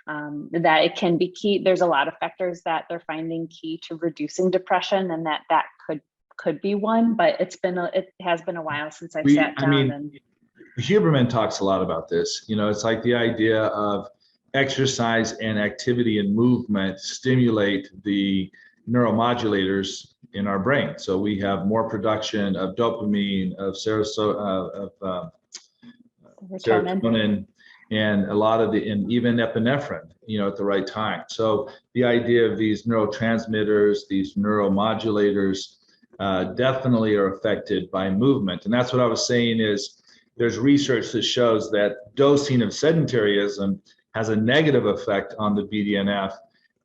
that it can be key. There's a lot of factors that they're finding key to reducing depression, and that could be one. But it has been a while since I've sat down. Huberman talks a lot about this. You know, it's like the idea of exercise and activity and movement stimulate the neuromodulators in our brain. So we serotonin, and a lot of and even epinephrine, you know, at the right time. So the idea of these neurotransmitters, these neuromodulators, definitely are affected by movement. And that's what I was saying is there's research that shows that dosing of sedentaryism has a negative effect on the BDNF,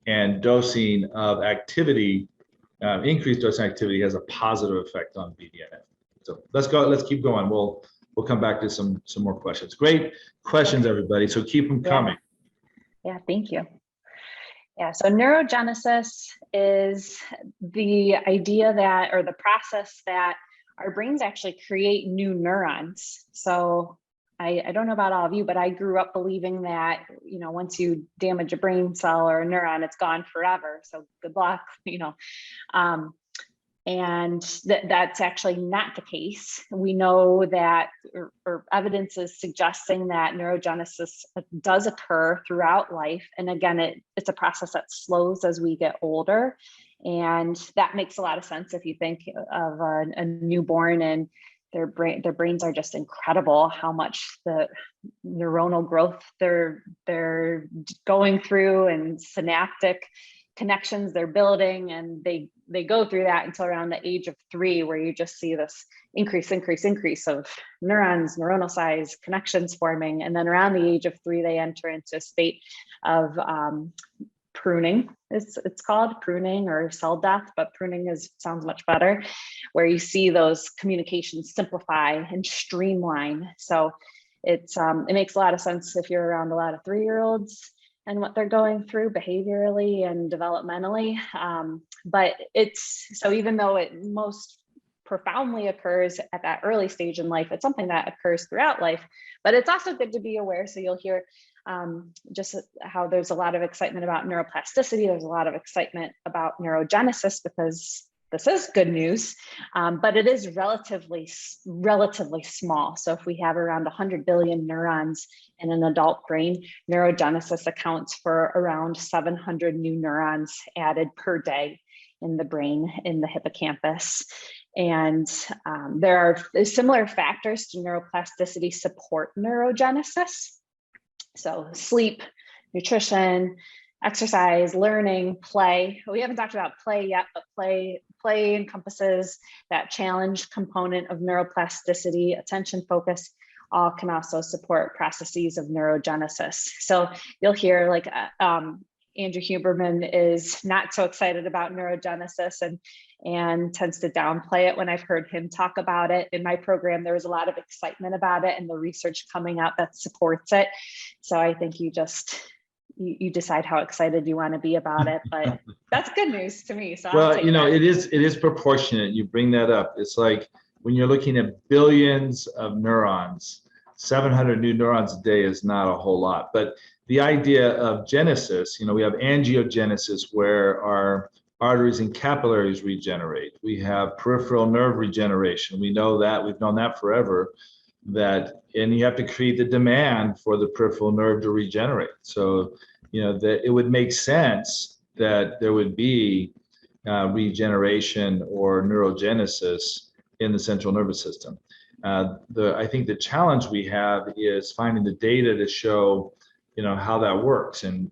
and dosing of activity, increased dosing activity, has a positive effect on BDNF. So let's keep going. We'll come back to some more questions. Great questions, everybody. So keep them coming. Yeah, thank you. Yeah, so neurogenesis is the idea that, or the process that our brains actually create new neurons. So I don't know about all of you, but I grew up believing that, you know, once you damage a brain cell or a neuron, it's gone forever. So good luck, you know. And that's actually not the case. We know that, or evidence is suggesting that neurogenesis does occur throughout life. And again, it's a process that slows as we get older. And that makes a lot of sense if you think of a newborn and their brains are just incredible, how much the neuronal growth they're going through and synaptic connections they're building, and they go through that until around the age of 3, where you just see this increase of neurons, neuronal size, connections forming. And then around the age of 3, they enter into a state of pruning. It's called pruning or cell death, but pruning sounds much better, where you see those communications simplify and streamline. So it makes a lot of sense if you're around a lot of 3-year-olds and what they're going through behaviorally and developmentally. But so even though it most profoundly occurs at that early stage in life, it's something that occurs throughout life. But it's also good to be aware. So you'll hear just how there's a lot of excitement about neuroplasticity. There's a lot of excitement about neurogenesis, because this is good news, but it is relatively small. So if we have around 100 billion neurons in an adult brain, neurogenesis accounts for around 700 new neurons added per day in the brain, in the hippocampus. And there are similar factors to neuroplasticity support neurogenesis. So sleep, nutrition, exercise, learning, play. We haven't talked about play yet, but play encompasses that challenge component of neuroplasticity. Attention, focus, all can also support processes of neurogenesis. So you'll hear like Andrew Huberman is not so excited about neurogenesis and tends to downplay it when I've heard him talk about it. In my program, there was a lot of excitement about it and the research coming out that supports it. So I think you decide how excited you want to be about it, but that's good news to me. So well, you know, it is proportionate. You bring that up. It's like when you're looking at billions of neurons, 700 new neurons a day is not a whole lot. But the idea of genesis, you know, we have angiogenesis, where our arteries and capillaries regenerate. We have peripheral nerve regeneration. We know that, we've known that forever, and you have to create the demand for the peripheral nerve to regenerate. So, you know, that it would make sense that there would be regeneration or neurogenesis in the central nervous system. I think the challenge we have is finding the data to show, you know, how that works, and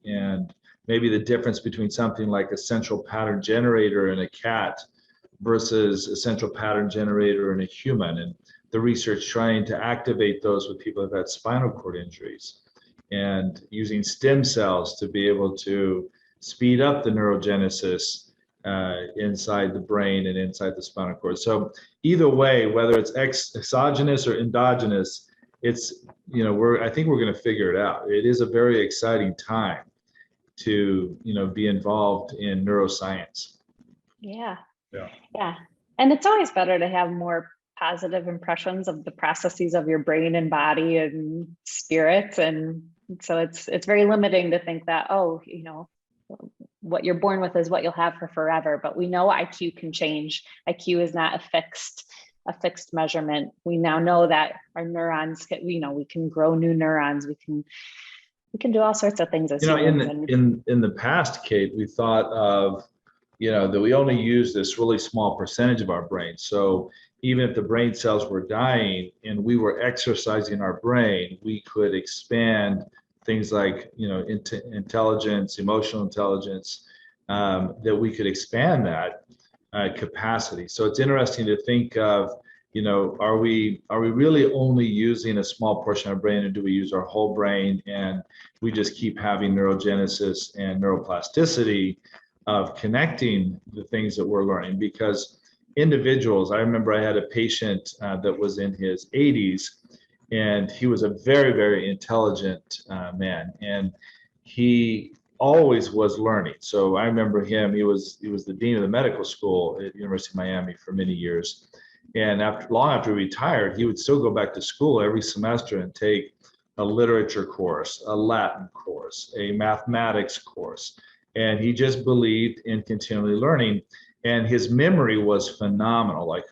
maybe the difference between something like a central pattern generator in a cat versus a central pattern generator in a human, and the research trying to activate those with people who've had spinal cord injuries, and using stem cells to be able to speed up the neurogenesis inside the brain and inside the spinal cord. So either way, whether it's exogenous or endogenous, it's, I think we're going to figure it out. It is a very exciting time to, be involved in neuroscience. Yeah. Yeah. Yeah. And it's always better to have more positive impressions of the processes of your brain and body and spirit. And so it's very limiting to think that, oh, what you're born with is what you'll have for forever. But we know IQ can change. IQ is not a fixed measurement. We now know that our neurons, we can grow new neurons. We can do all sorts of things as humans. In the past, Kate, we thought of, that we only use this really small percentage of our brain. So even if the brain cells were dying and we were exercising our brain, we could expand things like, intelligence, emotional intelligence, that we could expand that capacity. So it's interesting to think of, are we really only using a small portion of our brain, or do we use our whole brain, and we just keep having neurogenesis and neuroplasticity of connecting the things that we're learning? Because individuals, I remember I had a patient that was in his 80s, and he was a very, very intelligent man, and he always was learning. So I remember him, he was the dean of the medical school at University of Miami for many years. And long after he retired, he would still go back to school every semester and take a literature course, a Latin course, a mathematics course. And he just believed in continually learning. And his memory was phenomenal. Like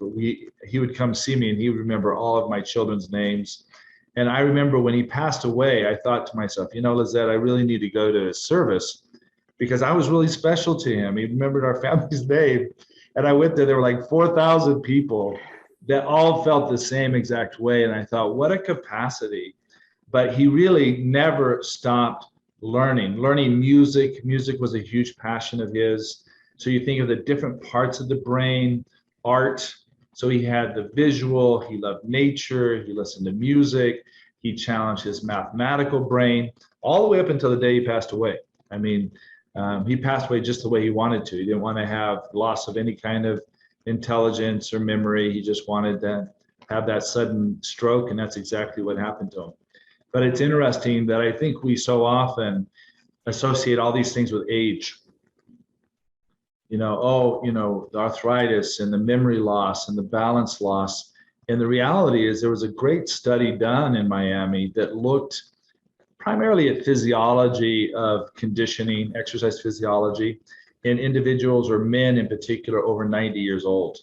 he would come see me and he would remember all of my children's names. And I remember when he passed away, I thought to myself, Lizette, I really need to go to his service, because I was really special to him. He remembered our family's name. And I went there were like 4,000 people that all felt the same exact way. And I thought, what a capacity. But he really never stopped learning music. Music was a huge passion of his. So you think of the different parts of the brain, art. So he had the visual, he loved nature, he listened to music, he challenged his mathematical brain, all the way up until the day he passed away. I mean, he passed away just the way he wanted to. He didn't want to have loss of any kind of intelligence or memory. He just wanted to have that sudden stroke, and that's exactly what happened to him. But it's interesting that I think we so often associate all these things with age. The arthritis and the memory loss and the balance loss. And the reality is there was a great study done in Miami that looked primarily at physiology of conditioning, exercise physiology, in individuals, or men in particular, over 90 years old.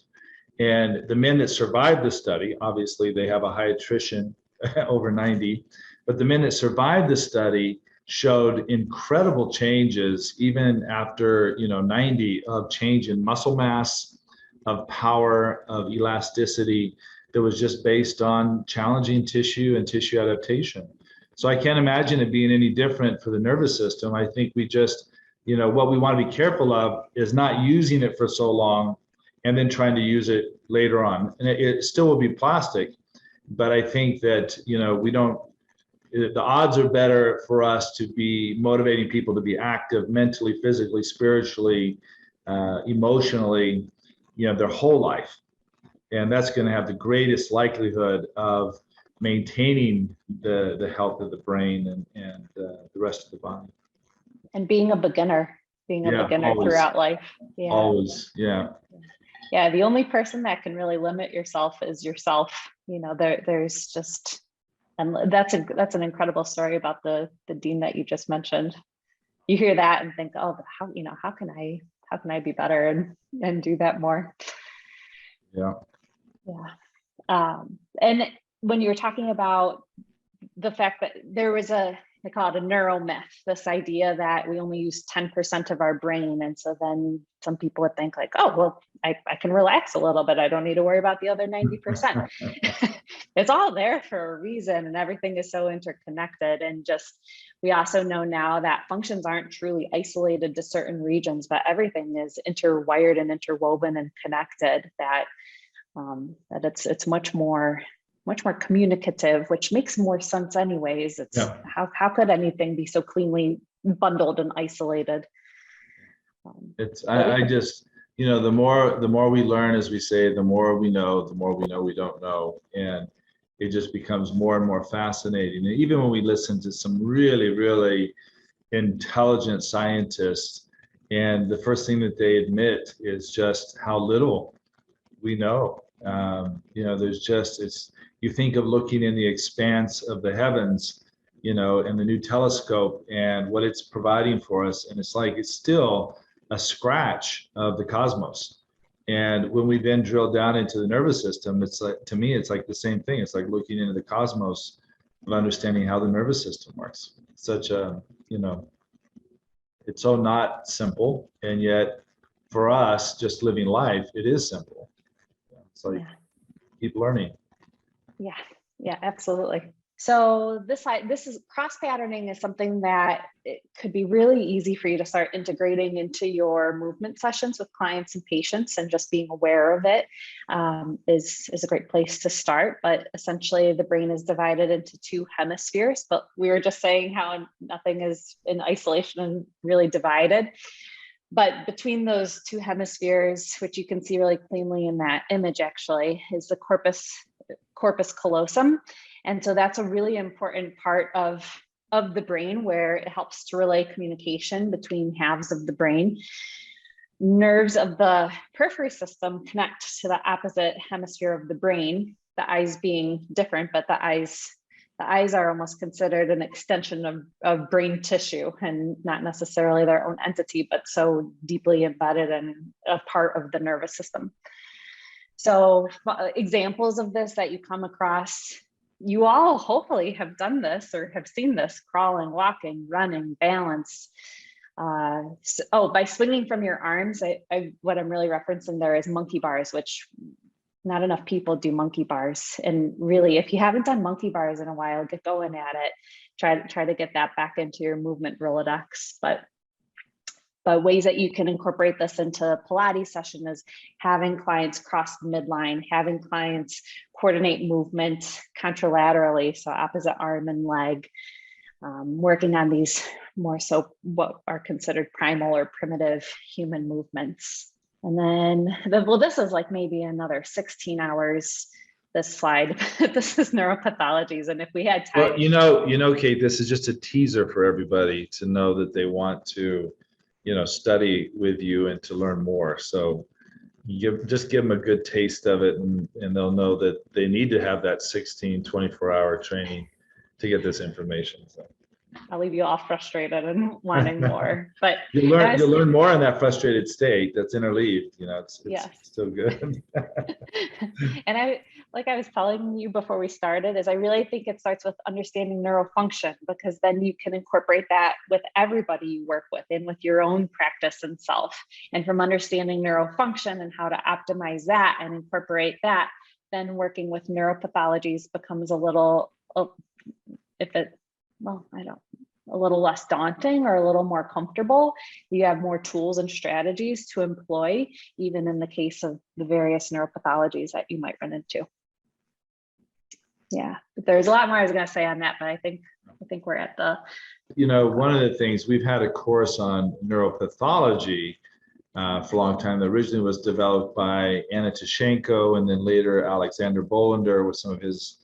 And the men that survived the study, obviously they have a high attrition over 90, but the men that survived the study showed incredible changes even after 90, of change in muscle mass, of power, of elasticity, that was just based on challenging tissue and tissue adaptation. So I can't imagine it being any different for the nervous system. I think we just, what we want to be careful of is not using it for so long and then trying to use it later on. And it still will be plastic, but I think that, the odds are better for us to be motivating people to be active mentally, physically, spiritually, emotionally, their whole life. And that's going to have the greatest likelihood of maintaining the health of the brain and the rest of the body. And being a beginner always, throughout life. Yeah. Always, yeah. Yeah, the only person that can really limit yourself is yourself. There's just, and that's an incredible story about the dean that you just mentioned. You hear that and think, oh, how can I be better and do that more? Yeah. Yeah. And when you were talking about the fact that there was they call it a neuro myth, this idea that we only use 10% of our brain. And so then some people would think like, oh, well, I can relax a little bit. I don't need to worry about the other 90%. it's all there for a reason, and everything is so interconnected. And just, we also know now that functions aren't truly isolated to certain regions, but everything is interwired and interwoven and connected, that it's much more communicative, which makes more sense anyways. It's how could anything be so cleanly bundled and isolated? I just, the more we learn, as we say, the more we know we don't know. And it just becomes more and more fascinating. And even when we listen to some really, really intelligent scientists, and the first thing that they admit is just how little we know. There's just, you think of looking in the expanse of the heavens, and the new telescope and what it's providing for us. And it's still a scratch of the cosmos. And when we then drill down into the nervous system, it's like, to me, it's like the same thing. It's like looking into the cosmos of understanding how the nervous system works. Such a, it's so not simple. And yet for us, just living life, it is simple. It's like, keep learning. Yeah, absolutely. So this is cross-patterning is something that it could be really easy for you to start integrating into your movement sessions with clients and patients, and just being aware of it is a great place to start. But essentially the brain is divided into two hemispheres, but we were just saying how nothing is in isolation and really divided. But between those two hemispheres, which you can see really cleanly in that image actually, is the corpus callosum. And so that's a really important part of the brain, where it helps to relay communication between halves of the brain. Nerves of the periphery system connect to the opposite hemisphere of the brain, the eyes being different, but the eyes are almost considered an extension of brain tissue, and not necessarily their own entity, but so deeply embedded and a part of the nervous system. So examples of this that you come across, you all hopefully have done this or have seen this: crawling, walking, running, balance. By swinging from your arms, what I'm really referencing there is monkey bars, which not enough people do monkey bars. And really, if you haven't done monkey bars in a while, get going at it. Try to get that back into your movement Rolodex. But ways that you can incorporate this into a Pilates session is having clients cross the midline, having clients coordinate movement contralaterally, so opposite arm and leg, working on these more so what are considered primal or primitive human movements. And then, this is like maybe another 16 hours, this slide. This is neuropathologies. And if we had time. Well, Kate, this is just a teaser for everybody to know that they want to, study with you and to learn more. So just give them a good taste of it, and they'll know that they need to have that 24-hour training to get this information. So I'll leave you all frustrated and wanting more, but you'll learn more in that frustrated state that's interleaved. It's still good. And I was telling you before we started, is I really think it starts with understanding neurofunction, because then you can incorporate that with everybody you work with and with your own practice and self. And from understanding neurofunction and how to optimize that and incorporate that, then working with neuropathologies becomes a little less daunting or a little more comfortable. You have more tools and strategies to employ, even in the case of the various neuropathologies that you might run into. Yeah, but there's a lot more I was going to say on that, but I think we're at the. One of the things, we've had a course on neuropathology for a long time that originally was developed by Anna Tishenko, and then later Alexander Bolender with some of his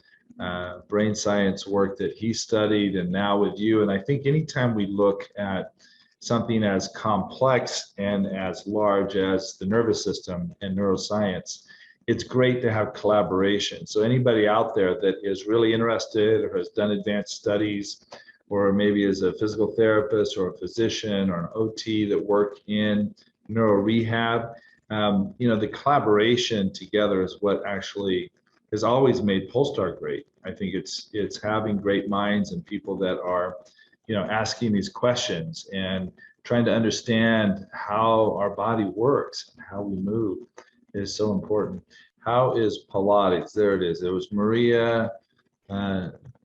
brain science work that he studied, and now with you. And I think anytime we look at something as complex and as large as the nervous system and neuroscience, it's great to have collaboration. So anybody out there that is really interested or has done advanced studies, or maybe is a physical therapist or a physician or an OT that work in neuro rehab, the collaboration together is what actually has always made Polestar great. I think it's having great minds and people that are, asking these questions and trying to understand how our body works and how we move is so important. How is Pilates? There it is. It was Maria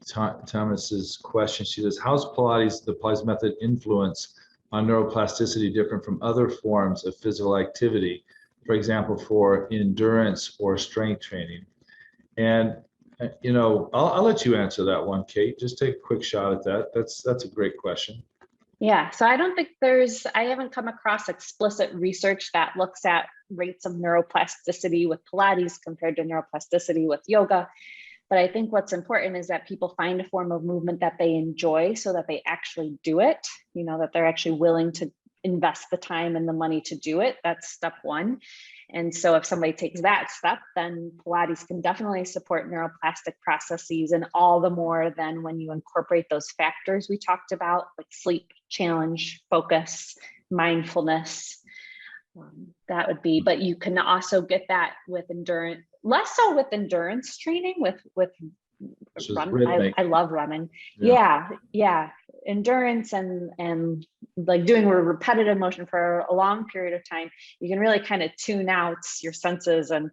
Thomas's question. She says, how's Pilates, the Pilates method, influence on neuroplasticity different from other forms of physical activity, for example, for endurance or strength training? And I'll let you answer that one, Kate. Just take a quick shot at that. That's a great question. Yeah, so I don't think I haven't come across explicit research that looks at rates of neuroplasticity with Pilates compared to neuroplasticity with yoga. But I think what's important is that people find a form of movement that they enjoy so that they actually do it, that they're actually willing to invest the time and the money to do it. That's step one. And so if somebody takes that step, then Pilates can definitely support neuroplastic processes, and all the more than when you incorporate those factors we talked about, like sleep, challenge, focus, mindfulness. That would be, but you can also get that with endurance, less so with endurance training, with run. I love running. Yeah. Endurance and like doing a repetitive motion for a long period of time, you can really kind of tune out your senses, and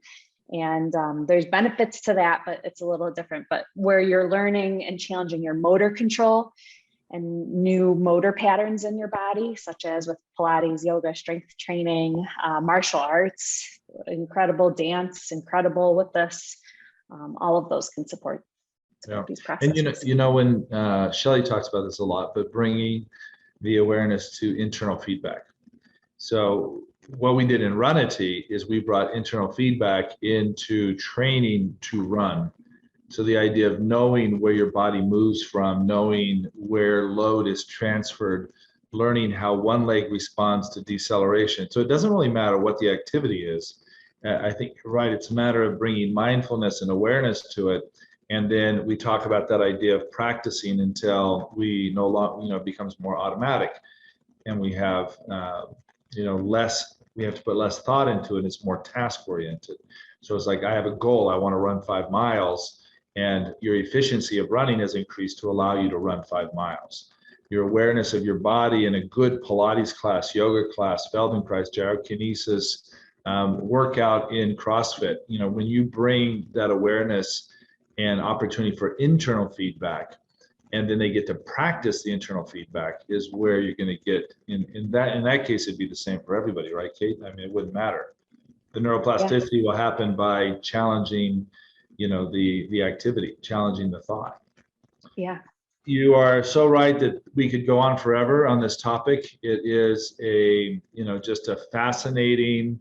there's benefits to that, but it's a little different. But where you're learning and challenging your motor control and new motor patterns in your body, such as with Pilates, yoga, strength training, martial arts, incredible dance, incredible with this, all of those can support these processes. And when Shelley talks about this a lot, but bringing the awareness to internal feedback. So what we did in Runity is we brought internal feedback into training to run. So the idea of knowing where your body moves from, knowing where load is transferred, learning how one leg responds to deceleration. So it doesn't really matter what the activity is. I think you're right. It's a matter of bringing mindfulness and awareness to it. And then we talk about that idea of practicing until we no longer, it becomes more automatic, and we have, less. We have to put less thought into it. It's more task oriented. So it's like, I have a goal. I want to run 5 miles, and your efficiency of running has increased to allow you to run 5 miles. Your awareness of your body in a good Pilates class, yoga class, Feldenkrais, gyrokinesis, workout in CrossFit. When you bring that awareness and opportunity for internal feedback, and then they get to practice the internal feedback, is where you're going to get in that case. It'd be the same for everybody, right, Kate? I mean, it wouldn't matter. The neuroplasticity will happen by challenging, the activity, challenging the thought. Yeah. You are so right that we could go on forever on this topic. It is just a fascinating,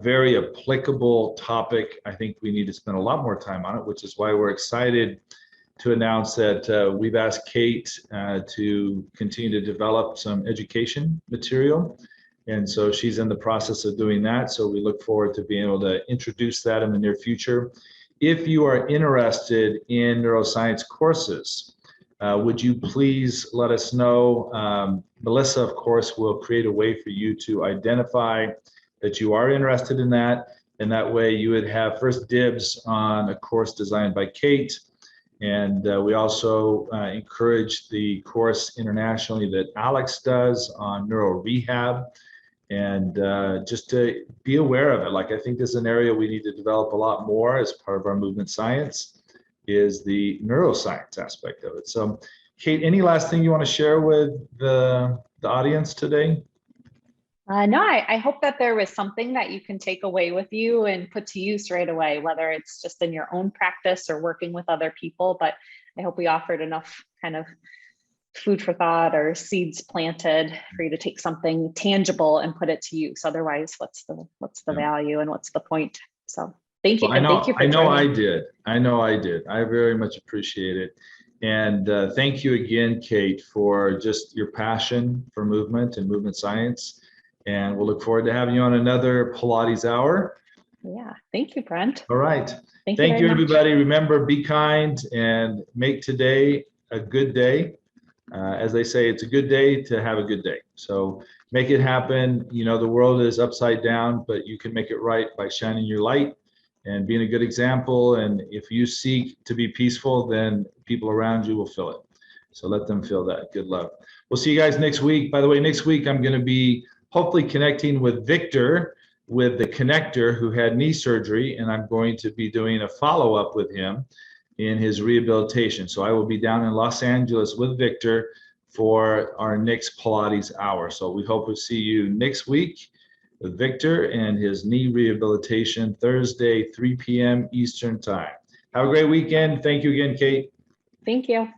very applicable topic. I think we need to spend a lot more time on it, which is why we're excited to announce that we've asked Kate to continue to develop some education material. And so she's in the process of doing that. So we look forward to being able to introduce that in the near future. If you are interested in neuroscience courses, would you please let us know? Melissa, of course, will create a way for you to identify that you are interested in that. And that way you would have first dibs on a course designed by Kate. And we also encourage the course internationally that Alex does on neuro rehab. And just to be aware of it. Like, I think this is an area we need to develop a lot more as part of our movement science, is the neuroscience aspect of it. So Kate, any last thing you want to share with the audience today? No, I hope that there was something that you can take away with you and put to use right away, whether it's just in your own practice or working with other people. But I hope we offered enough kind of food for thought or seeds planted for you to take something tangible and put it to use. Otherwise, what's the value and what's the point? So thank you. Well, thank you for joining. I know I did. I very much appreciate it. And thank you again, Kate, for just your passion for movement and movement science. And we'll look forward to having you on another Pilates Hour. Yeah, thank you, Brent. All right. Thank you, everybody. Remember, be kind and make today a good day. As they say, it's a good day to have a good day. So make it happen. The world is upside down, but you can make it right by shining your light and being a good example. And if you seek to be peaceful, then people around you will feel it. So let them feel that. Good love. We'll see you guys next week. By the way, next week, I'm going to be hopefully connecting with Victor with the connector who had knee surgery, and I'm going to be doing a follow-up with him in his rehabilitation. So I will be down in Los Angeles with Victor for our next Pilates hour. So we hope to see you next week with Victor and his knee rehabilitation, Thursday, 3 p.m. Eastern Time. Have a great weekend. Thank you again, Kate. Thank you.